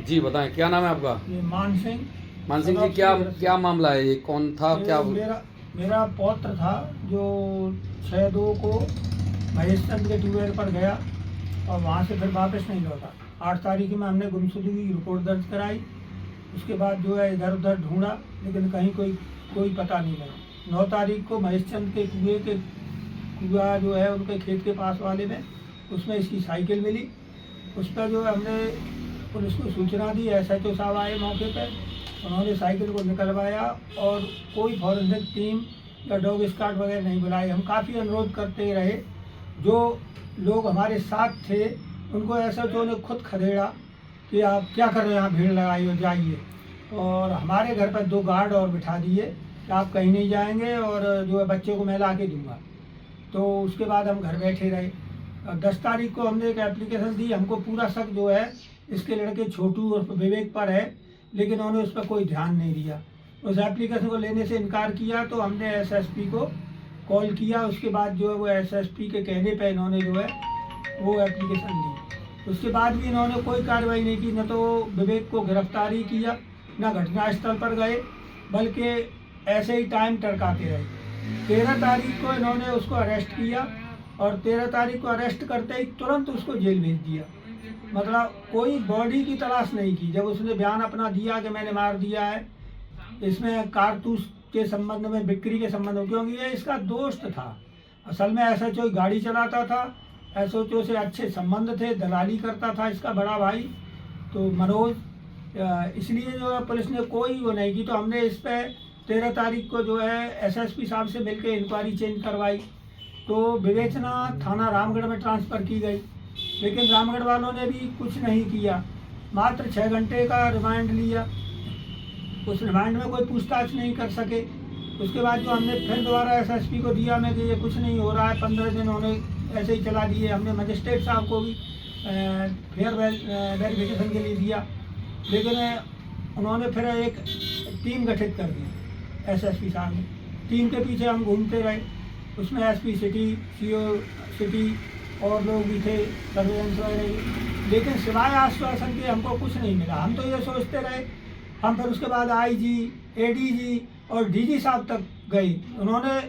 जी बताएं, क्या नाम है आपका? ये मान सिंह। मान सिंह जी, क्या क्या मामला है? ये कौन था? ये क्या मेरा पौत्र था जो 6/2 को महेशचंद के ट्यूबवेल पर गया और वहाँ से फिर वापस नहीं लौटा। 8 तारीख में हमने गुमशुदगी की रिपोर्ट दर्ज कराई। उसके बाद जो है इधर उधर ढूंढा, लेकिन कहीं कोई पता नहीं लगा। 9 तारीख को महेशचंद के कुआ जो है उनके खेत के पास वाले में, उसमें इसकी साइकिल मिली। उस पर जो है हमने पुलिस को सूचना दी। SHO साहब आए मौके पर, उन्होंने साइकिल को निकलवाया और कोई फॉरेंसिक टीम या डॉग स्क्वाड वगैरह नहीं बुलाई। हम काफ़ी अनुरोध करते रहे। जो लोग हमारे साथ थे उनको SHO ने खुद खदेड़ा कि आप क्या कर रहे हैं, यहाँ भीड़ लगाई हो, जाइए। और हमारे घर पर 2 गार्ड और बिठा दिए कि आप कहीं नहीं जाएंगे और जो है बच्चे को मैं ला के दूँगा। तो उसके बाद हम घर बैठे रहे। 10 तारीख को हमने एक एप्लीकेशन दी। हमको पूरा शक जो है इसके लड़के छोटू और विवेक पर है, लेकिन उन्होंने उस पर कोई ध्यान नहीं दिया। उस एप्लीकेशन को लेने से इनकार किया तो हमने SSP को कॉल किया। उसके बाद जो है वो SSP के कहने पे इन्होंने जो है वो एप्लीकेशन दी। उसके बाद भी इन्होंने कोई कार्रवाई नहीं की। न तो विवेक को गिरफ्तारी किया, न घटनास्थल पर गए, बल्कि ऐसे ही टाइम टरकाते रहे। 13 तारीख को इन्होंने उसको अरेस्ट किया और 13 तारीख को अरेस्ट करते ही तुरंत उसको जेल भेज दिया। मतलब कोई बॉडी की तलाश नहीं की। जब उसने बयान अपना दिया कि मैंने मार दिया है, इसमें कारतूस के संबंध में, बिक्री के संबंध में, क्योंकि ये इसका दोस्त था। असल में SHO गाड़ी चलाता था, SHO से अच्छे संबंध थे, दलाली करता था इसका बड़ा भाई तो मनोज। इसलिए जो है पुलिस ने कोई वो नहीं की। तो हमने इस पर 13 तारीख को जो है SSP साहब से मिलकर इंक्वायरी चेंज करवाई। तो विवेचना थाना रामगढ़ में ट्रांसफ़र की गई, लेकिन रामगढ़ वालों ने भी कुछ नहीं किया। मात्र 6 घंटे का रिमांड लिया। उस रिमांड में कोई पूछताछ नहीं कर सके। उसके बाद जो हमने फिर दोबारा SSP को दिया में कि ये कुछ नहीं हो रहा है, 15 दिन उन्होंने ऐसे ही चला दिए। हमने मजिस्ट्रेट साहब को भी फेयर वेरिफिकेशन के लिए दिया, लेकिन उन्होंने फिर एक टीम गठित कर दी SSP साहब ने। टीम के पीछे हम घूमते रहे। उसमें SP सिटी, CO सिटी और लोग भी थे, सर्वेलेंस वगैरह, लेकिन सिवाय आश्वासन के हमको कुछ नहीं मिला। हम तो ये सोचते रहे। हम फिर उसके बाद IG, ADG और DG साहब तक गए। उन्होंने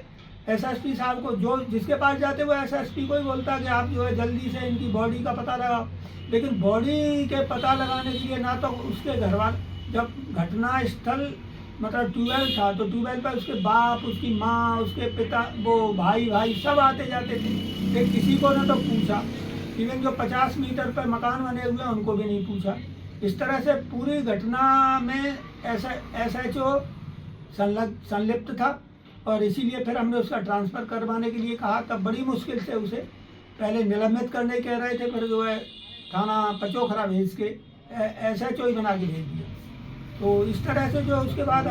SSP साहब को, जो जिसके पास जाते वो SSP को ही बोलता कि आप जो है जल्दी से इनकी बॉडी का पता लगाओ। लेकिन बॉडी के पता लगाने के लिए ना तो उसके घर वाले, जब घटना स्थल मतलब ट्यूबवेल था तो ट्यूबवेल पर उसके बाप, उसकी माँ, उसके पिता, वो भाई सब आते जाते थे, लेकिन किसी को न तो पूछा। इवन जो 50 मीटर पर मकान बने हुए हैं उनको भी नहीं पूछा। इस तरह से पूरी घटना में SHO संलिप्त था और इसीलिए फिर हमने उसका ट्रांसफ़र करवाने के लिए कहा। तब बड़ी मुश्किल से उसे पहले निलंबित करने कह रहे थे, फिर जो है थाना पचोखरा भेज के SHO ही बना के भेज दिया। तो इस तरह से जो उसके बाद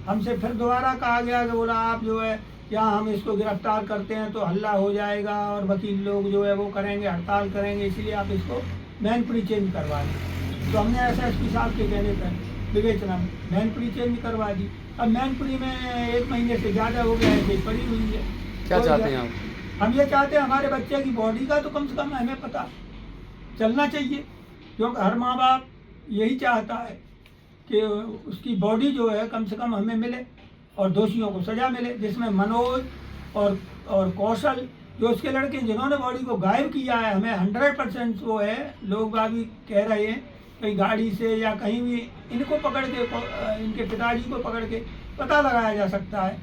हमसे फिर दोबारा कहा गया कि बोला आप जो है यहाँ हम इसको गिरफ्तार करते हैं तो हल्ला हो जाएगा और वकील लोग जो है वो करेंगे, हड़ताल करेंगे, इसीलिए आप इसको मैनपुरी चेंज करवा दें। तो हमने SSP साहब के कहने पर विवेचना में मैनपुरी चेंज करवा दी। अब मैनपुरी में 1 महीने से ज़्यादा हो गया है, पड़ी हुई है। क्या चाहते हैं आप? हम ये चाहते हैं हमारे बच्चे की बॉडी का तो कम से कम हमें पता चलना चाहिए, क्योंकि हर माँ बाप यही चाहता है कि उसकी बॉडी जो है कम से कम हमें मिले और दोषियों को सज़ा मिले, जिसमें मनोज और कौशल जो उसके लड़के जिन्होंने बॉडी को गायब किया है, हमें 100% वो है। लोग अभी कह रहे हैं कहीं गाड़ी से या कहीं भी इनको पकड़ के, इनके पिताजी को पकड़ के पता लगाया जा सकता है।